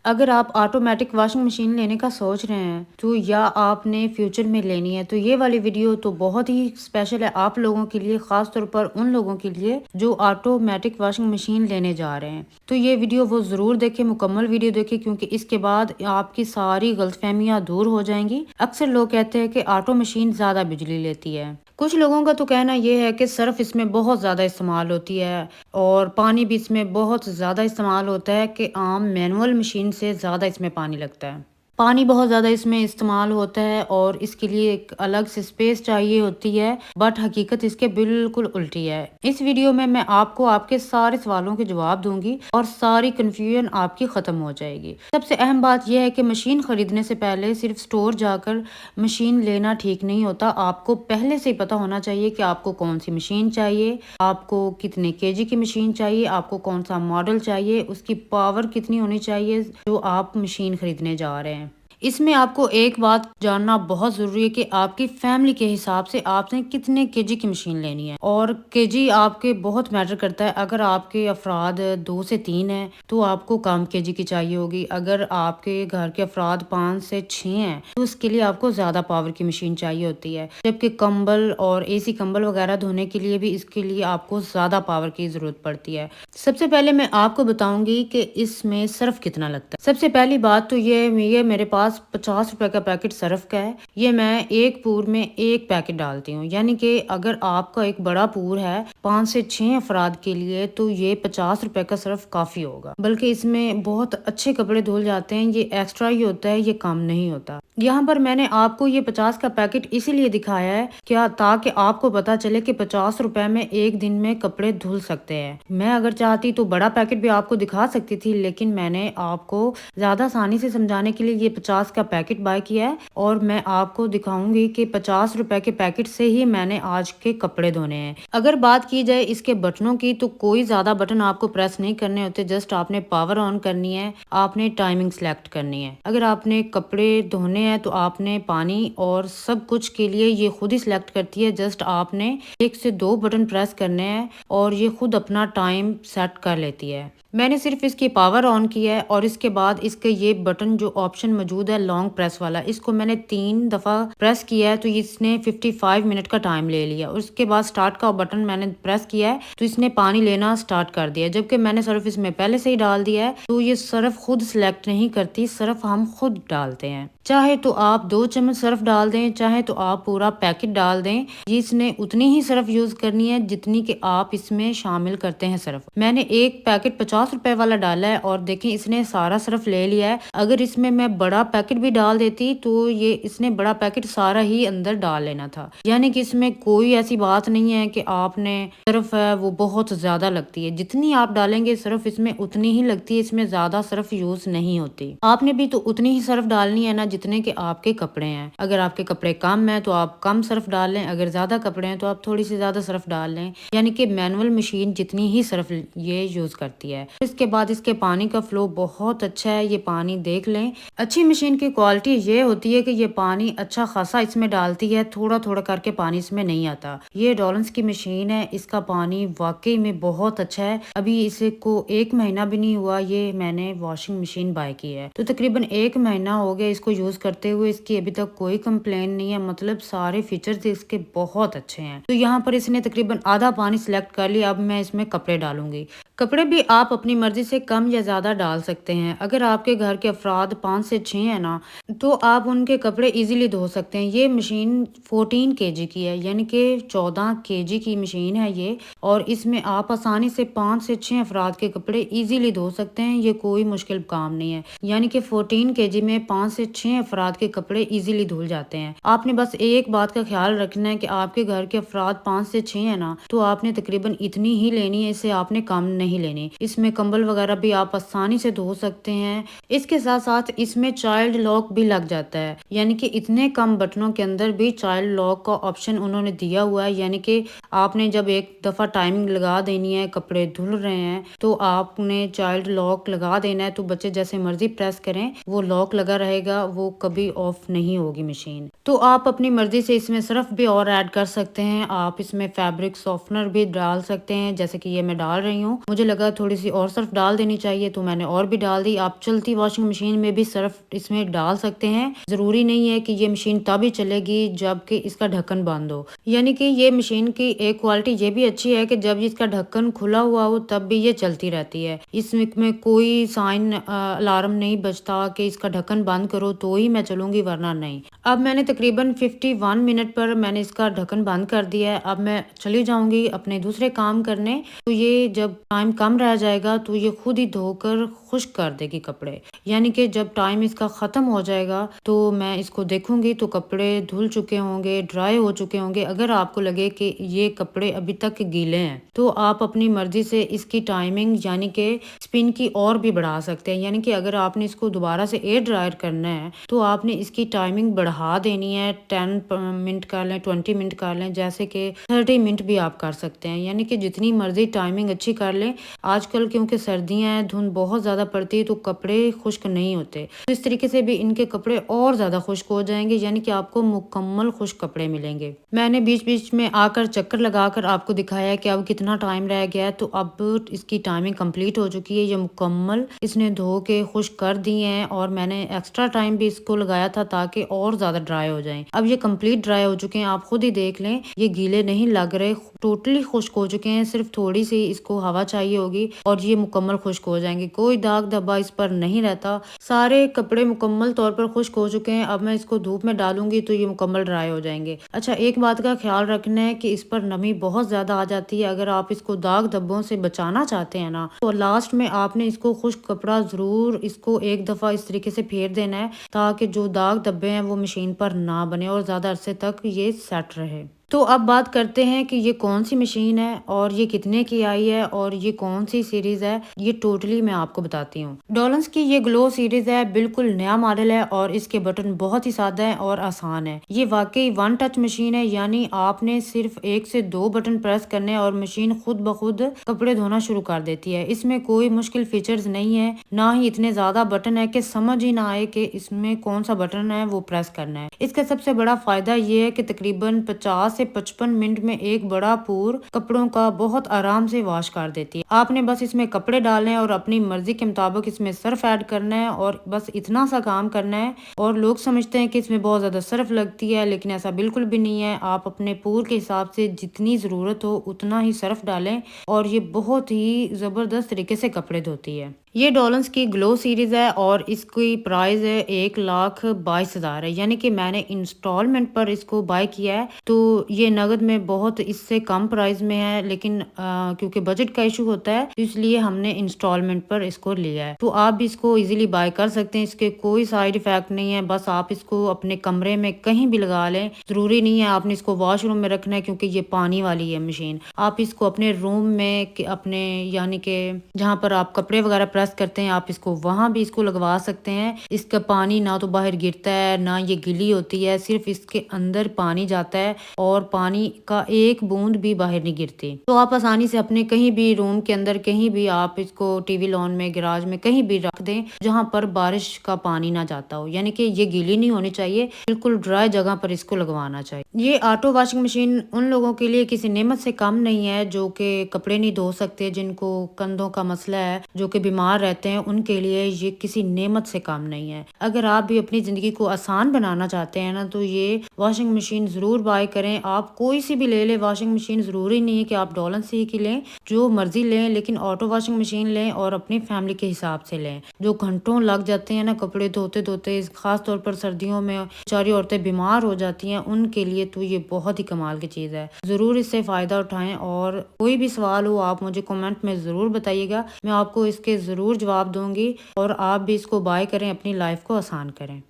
اگر آپ automatic washing machine لینے کا سوچ رہے ہیں تو یا آپ نے فیوچر میں لینی ہے تو یہ والی ویڈیو تو بہت ہی اسپیشل ہے آپ لوگوں کے لیے، خاص طور پر ان لوگوں کے لیے جو آٹومیٹک واشنگ مشین لینے جا رہے ہیں۔ تو یہ ویڈیو وہ ضرور دیکھیں، مکمل ویڈیو دیکھیں، کیونکہ اس کے بعد آپ کی ساری غلط فہمیاں دور ہو جائیں گی۔ اکثر لوگ کہتے ہیں کہ آٹو مشین زیادہ بجلی لیتی ہے۔ کچھ لوگوں کا تو کہنا یہ ہے کہ صرف اس میں بہت زیادہ استعمال ہوتی ہے اور پانی بھی اس میں بہت زیادہ استعمال ہوتا ہے کہ عام مینول مشین سے زیادہ اس میں پانی لگتا ہے۔ پانی بہت زیادہ اس میں استعمال ہوتا ہے اور اس کے لیے ایک الگ سے سپیس چاہیے ہوتی ہے، بٹ حقیقت اس کے بالکل الٹی ہے۔ اس ویڈیو میں آپ کو آپ کے سارے سوالوں کے جواب دوں گی اور ساری کنفیوژن آپ کی ختم ہو جائے گی۔ سب سے اہم بات یہ ہے کہ مشین خریدنے سے پہلے صرف سٹور جا کر مشین لینا ٹھیک نہیں ہوتا۔ آپ کو پہلے سے ہی پتا ہونا چاہیے کہ آپ کو کون سی مشین چاہیے، آپ کو کتنے kg کی مشین چاہیے، آپ کو کون سا ماڈل چاہیے، اس کی پاور کتنی ہونی چاہیے جو آپ مشین خریدنے جا رہے ہیں۔ اس میں آپ کو ایک بات جاننا بہت ضروری ہے کہ آپ کی فیملی کے حساب سے آپ نے کتنے kg کی مشین لینی ہے، اور kg آپ کے بہت میٹر کرتا ہے۔ اگر آپ کے افراد 2 سے 3 ہیں تو آپ کو کم kg کی چاہیے ہوگی، اگر آپ کے گھر کے افراد 5 سے 6 ہیں تو اس کے لیے آپ کو زیادہ پاور کی مشین چاہیے ہوتی ہے، جبکہ کمبل اور AC کمبل وغیرہ دھونے کے لیے بھی اس کے لیے آپ کو زیادہ پاور کی ضرورت پڑتی ہے۔ سب سے پہلے میں آپ کو بتاؤں گی کہ اس میں صرف کتنا لگتا ہے۔ سب سے پہلی بات تو یہ میرے پاس 50 روپے کا پیکٹ صرف کا ہے، یہ میں ایک پور میں ایک پیکٹ ڈالتی ہوں، یعنی کہ اگر آپ کا ایک بڑا پور ہے 5 سے 6 افراد کے لیے تو یہ 50 روپے کا صرف کافی ہوگا، بلکہ اس میں بہت اچھے کپڑے دھل جاتے ہیں، یہ ایکسٹرا ہی ہوتا ہے، یہ کم نہیں ہوتا۔ یہاں پر میں نے آپ کو یہ 50 کا پیکٹ اسی لیے دکھایا ہے کیا تاکہ آپ کو پتا چلے کہ 50 روپے میں ایک دن میں کپڑے دھل سکتے ہیں۔ میں اگر چاہتی تو بڑا پیکٹ بھی آپ کو دکھا سکتی تھی، لیکن میں نے آپ کو زیادہ آسانی سے سمجھانے کے لیے یہ 50 کا پیکٹ بائی کیا ہے، اور میں آپ کو دکھاؤں گی کہ 50 روپے کے پیکٹ سے ہی میں نے آج کے کپڑے دھونے ہیں۔ اگر بات کی جائے اس کے بٹنوں کی تو کوئی زیادہ بٹن آپ کو پریس نہیں کرنے ہوتے، جسٹ آپ نے پاور آن کرنی ہے، آپ نے ٹائمنگ سلیکٹ کرنی ہے۔ اگر آپ نے کپڑے دھونے ہیں تو آپ نے پانی اور سب کچھ کے لیے یہ خود ہی سلیکٹ کرتی ہے، جسٹ آپ نے 1 سے 2 بٹن پریس کرنے ہیں اور یہ خود اپنا ٹائم سیٹ کر لیتی ہے۔ میں نے صرف اس کی پاور آن کیا ہے اور اس کے بعد اس کے یہ بٹن جو آپشن موجود ہے لانگ پریس والا، اس کو میں نے 3 دفعہ پریس کیا ہے تو اس نے 55 منٹ کا ٹائم لے لیا، اور اس کے بعد سٹارٹ کا بٹن میں نے پریس کیا ہے تو اس نے پانی لینا سٹارٹ کر دیا، جبکہ میں نے صرف اس میں پہلے سے ہی ڈال دیا ہے تو یہ صرف خود سلیکٹ نہیں کرتی، صرف ہم خود ڈالتے ہیں۔ چاہے تو آپ 2 چمچ صرف ڈال دیں، چاہے تو آپ پورا پیکٹ ڈال دیں، اس نے اتنی ہی صرف یوز کرنی ہے جتنی کہ آپ اس میں شامل کرتے ہیں صرف۔ میں نے ایک پیکٹ 50 روپے والا ڈالا ہے اور دیکھیں اس نے سارا صرف لے لیا ہے۔ اگر اس میں بڑا پیکٹ بھی ڈال دیتی تو یہ اس نے بڑا پیکٹ سارا ہی اندر ڈال لینا تھا، یعنی کہ اس میں کوئی ایسی بات نہیں ہے کہ آپ نے صرف وہ بہت زیادہ لگتی ہے، جتنی آپ ڈالیں گے صرف اس میں اتنی ہی لگتی ہے، اس میں زیادہ صرف یوز نہیں ہوتی۔ آپ نے بھی تو اتنی ہی صرف ڈالنی ہے نا جتنے کہ آپ کے کپڑے ہیں۔ اگر آپ کے کپڑے کم ہیں تو آپ کم صرف ڈال لیں، اگر زیادہ کپڑے ہیں تو آپ تھوڑی سی زیادہ صرف ڈال لیں، یعنی کہ مینول مشین جتنی ہی صرف یہ یوز کرتی ہے۔ اس کے بعد اس کے پانی کا فلو بہت اچھا ہے، یہ پانی دیکھ لیں۔ اچھی مشین کی کوالٹی یہ ہوتی ہے کہ یہ پانی اچھا خاصا اس میں ڈالتی ہے، تھوڑا تھوڑا کر کے پانی اس میں نہیں آتا۔ یہ ڈولنس کی مشین ہے، اس کا پانی واقعی میں بہت اچھا ہے۔ ابھی اسے کو 1 مہینہ بھی نہیں ہوا یہ میں نے واشنگ مشین بائی کی ہے، تو تقریباً 1 مہینہ ہو گیا اس کو یوز کرتے ہوئے، اس کی ابھی تک کوئی کمپلین نہیں ہے، مطلب سارے فیچرز اس کے بہت اچھے ہیں۔ تو یہاں پر اس نے تقریباً آدھا پانی سلیکٹ کر لیا، اب میں اس میں کپڑے ڈالوں گی۔ کپڑے بھی آپ اپنی مرضی سے کم یا زیادہ ڈال سکتے ہیں۔ اگر آپ کے گھر کے افراد 5 سے 6 ہیں نا تو آپ ان کے کپڑے ایزیلی دھو سکتے ہیں۔ یہ مشین 14 kg کی ہے، یعنی کہ 14 kg کی مشین ہے یہ، اور اس میں آپ آسانی سے 5 سے 6 افراد کے کپڑے ایزیلی دھو سکتے ہیں، یہ کوئی مشکل کام نہیں ہے، یعنی کہ 14 kg میں 5 سے 6 افراد کے کپڑے ایزیلی دھل جاتے ہیں۔ آپ نے بس ایک بات کا خیال رکھنا ہے کہ آپ کے گھر کے افراد 5 سے 6 ہیں نا تو آپ نے تقریباً اتنی ہی لینی ہے، اسے آپ نے کم نہیں لینی۔ اس میں کمبل وغیرہ بھی آپ آسانی سے دھو سکتے ہیں۔ اس کے ساتھ ساتھ اس میں چائلڈ لاک بھی لگ جاتا ہے، یعنی کہ اتنے کم بٹنوں کے اندر بھی چائلڈ لاک کا آپشن انہوں نے دیا ہوا ہے، یعنی کہ آپ نے جب ایک دفعہ ٹائمنگ لگا دینی ہے، کپڑے دھل رہے ہیں تو آپ نے چائلڈ لاک لگا دینا ہے، تو بچے جیسے مرضی پریس کریں وہ لاک لگا رہے گا، وہ کبھی آف نہیں ہوگی مشین۔ تو آپ اپنی مرضی سے اس میں صرف بھی اور ایڈ کر سکتے ہیں، آپ اس میں فیبرک سافٹنر بھی ڈال سکتے ہیں، جیسے کہ یہ میں ڈال رہی ہوں۔ مجھے لگا تھوڑی سی اور سرف ڈال دینی چاہیے تو میں نے اور بھی ڈال دی۔ آپ چلتی واشنگ مشین میں بھی سرف اس میں ڈال سکتے ہیں، ضروری نہیں ہے کہ یہ مشین تب ہی چلے گی جب کہ اس کا ڈھکن بند ہو۔ یعنی کہ یہ مشین کی ایک کوالٹی یہ بھی اچھی ہے کہ جب اس کا ڈھکن کھلا ہوا ہو تب بھی یہ چلتی رہتی ہے، اس میں کوئی سائن الارم نہیں بجتا کہ اس کا ڈھکن بند کرو تو ہی میں چلوں گی ورنہ نہیں۔ اب میں نے تقریباً 51 منٹ پر میں نے اس کا ڈھکن بند کر دیا ہے۔ اب میں چلی جاؤں گی اپنے دوسرے کام کرنے، تو یہ جب ٹائم کم رہ جائے گا تو یہ خود ہی دھو کر خشک کر دے گی کپڑے، یعنی کہ جب ٹائم اس کا ختم ہو جائے گا تو میں اس کو دیکھوں گی تو کپڑے دھل چکے ہوں گے، ڈرائی ہو چکے ہوں گے۔ اگر آپ کو لگے کہ یہ کپڑے ابھی تک گیلے ہیں تو آپ اپنی مرضی سے اس کی ٹائمنگ یعنی کہ سپن کی اور بھی بڑھا سکتے ہیں، یعنی کہ اگر آپ نے اس کو دوبارہ سے ایئر ڈرائر کرنا ہے تو آپ نے اس کی ٹائمنگ بڑھا دینی ہے، 10 منٹ کر لیں، 20 منٹ کر لیں، جیسے کہ 30 منٹ بھی آپ کر سکتے ہیں، یعنی کہ جتنی مرضی ٹائمنگ اچھی کر لیں۔ آج کل کیونکہ سردیاں ہیں، دھند بہت زیادہ پڑتی ہے تو کپڑے خشک نہیں ہوتے، تو اس طریقے سے بھی ان کے کپڑے اور زیادہ خشک ہو جائیں گے، یعنی کہ آپ کو مکمل خشک کپڑے ملیں گے۔ میں نے بیچ بیچ میں آ کر چکر لگا کر آپ کو دکھایا ہے کہ اب کتنا ٹائم رہ گیا ہے، تو اب اس کی ٹائمنگ کمپلیٹ ہو چکی ہے، یہ مکمل اس نے دھو کے خشک کر دیے ہیں، اور میں نے ایکسٹرا ٹائم بھی اس کو لگایا تھا تاکہ اور زیادہ ڈرائی ہو جائیں۔ اب یہ کمپلیٹ ڈرائی ہو چکے ہیں، آپ خود ہی دیکھ لیں، یہ گیلے نہیں لگ رہے، ٹوٹلی خشک ہو چکے ہیں، صرف تھوڑی سی اس کو ہوا چاہیے ہوگی اور یہ مکمل خشک ہو جائیں گے، کوئی داغ دھبا اس پر نہیں رہتا، سارے کپڑے مکمل طور پر خشک ہو چکے ہیں۔ اب میں اس کو دھوپ میں ڈالوں گی تو یہ مکمل ڈرائی ہو جائیں گے۔ اچھا، ایک بات کا خیال رکھنا ہے کہ اس پر نمی بہت زیادہ آ جاتی ہے، اگر آپ اس کو داغ دھبوں سے بچانا چاہتے ہیں نا تو لاسٹ میں آپ نے اس کو خشک کپڑا ضرور اس کو ایک دفعہ اس طریقے سے پھیر دینا ہے تاکہ جو داغ دھبے ہیں وہ مشین پر نہ بنے اور زیادہ عرصے تک یہ سیٹ رہے۔ تو اب بات کرتے ہیں کہ یہ کون سی مشین ہے اور یہ کتنے کی آئی ہے اور یہ کون سی سیریز ہے، یہ ٹوٹلی میں آپ کو بتاتی ہوں۔ ڈولنس کی یہ گلو سیریز ہے، بالکل نیا ماڈل ہے اور اس کے بٹن بہت ہی سادہ ہیں اور آسان ہے۔ یہ واقعی ون ٹچ مشین ہے، یعنی آپ نے صرف 1 سے 2 بٹن پریس کرنے اور مشین خود بخود کپڑے دھونا شروع کر دیتی ہے۔ اس میں کوئی مشکل فیچرز نہیں ہے، نہ ہی اتنے زیادہ بٹن ہے کہ سمجھ ہی نہ آئے کہ اس میں کون سا بٹن ہے وہ پریس کرنا ہے۔ اس کا سب سے بڑا فائدہ یہ ہے کہ تقریباً 50 سے 55 منٹ میں ایک بڑا پور کپڑوں کا بہت آرام سے واش کر دیتی ہے۔ آپ نے بس اس میں کپڑے ڈالنے اور اپنی مرضی کے مطابق اس میں سرف ایڈ کرنا ہے اور بس اتنا سا کام کرنا ہے، اور لوگ سمجھتے ہیں کہ اس میں بہت زیادہ سرف لگتی ہے، لیکن ایسا بالکل بھی نہیں ہے۔ آپ اپنے پور کے حساب سے جتنی ضرورت ہو اتنا ہی سرف ڈالیں اور یہ بہت ہی زبردست طریقے سے کپڑے دھوتی ہے۔ یہ ڈولنس کی گلو سیریز ہے اور اس کی پرائز ہے 1,22,000 ہے، یعنی کہ میں نے انسٹالمنٹ پر اس کو بائی کیا ہے، تو یہ نقد میں بہت اس سے کم پرائز میں ہے، لیکن کیونکہ بجٹ کا ایشو ہوتا ہے اس لیے ہم نے انسٹالمنٹ پر اس کو لیا ہے۔ تو آپ بھی اس کو ایزیلی بائی کر سکتے ہیں، اس کے کوئی سائیڈ ایفیکٹ نہیں ہے، بس آپ اس کو اپنے کمرے میں کہیں بھی لگا لیں، ضروری نہیں ہے آپ نے اس کو واش روم میں رکھنا ہے کیونکہ یہ پانی والی ہے مشین۔ آپ اس کو اپنے روم میں اپنے یعنی کہ جہاں پر آپ کپڑے وغیرہ پریس کرتے ہیں آپ اس کو وہاں بھی اس کو لگوا سکتے ہیں۔ اس کا پانی نہ تو باہر گرتا ہے نہ یہ گلی ہوتی ہے، صرف اس کے اندر پانی جاتا ہے اور پانی کا ایک بوند بھی باہر نہیں گرتی، تو آپ آسانی سے اپنے کہیں بھی روم کے اندر کہیں بھی آپ اس کو ٹی وی لان میں، گراج میں کہیں بھی رکھ دیں جہاں پر بارش کا پانی نہ جاتا ہو، یعنی کہ یہ گیلی نہیں ہونی چاہیے، بالکل ڈرائی جگہ پر اس کو لگوانا چاہیے۔ یہ آٹو واشنگ مشین ان لوگوں کے لیے کسی نعمت سے کم نہیں ہے جو کہ کپڑے نہیں دھو سکتے، جن کو کندھوں کا مسئلہ ہے، جو کہ بیمار رہتے ہیں، ان کے لیے یہ کسی نعمت سے کم نہیں ہے۔ اگر آپ بھی اپنی زندگی کو آسان بنانا چاہتے ہیں نا تو یہ واشنگ مشین ضرور بائی کریں۔ آپ کوئی سی بھی لے لیں واشنگ مشین، ضروری نہیں ہے کہ آپ ڈولن سی کی لیں، جو مرضی لیں، لیکن آٹو واشنگ مشین لیں اور اپنی فیملی کے حساب سے لیں۔ جو گھنٹوں لگ جاتے ہیں نا کپڑے دھوتے دھوتے، خاص طور پر سردیوں میں بیچاری عورتیں بیمار ہو جاتی ہیں، ان کے لیے تو یہ بہت ہی کمال کی چیز ہے، ضرور اس سے فائدہ اٹھائیں۔ اور کوئی بھی سوال ہو آپ مجھے کمنٹ میں ضرور بتائیے گا، میں آپ کو اس کے ضرور جواب دوں گی، اور آپ بھی اس کو بائی کریں، اپنی لائف کو آسان کریں۔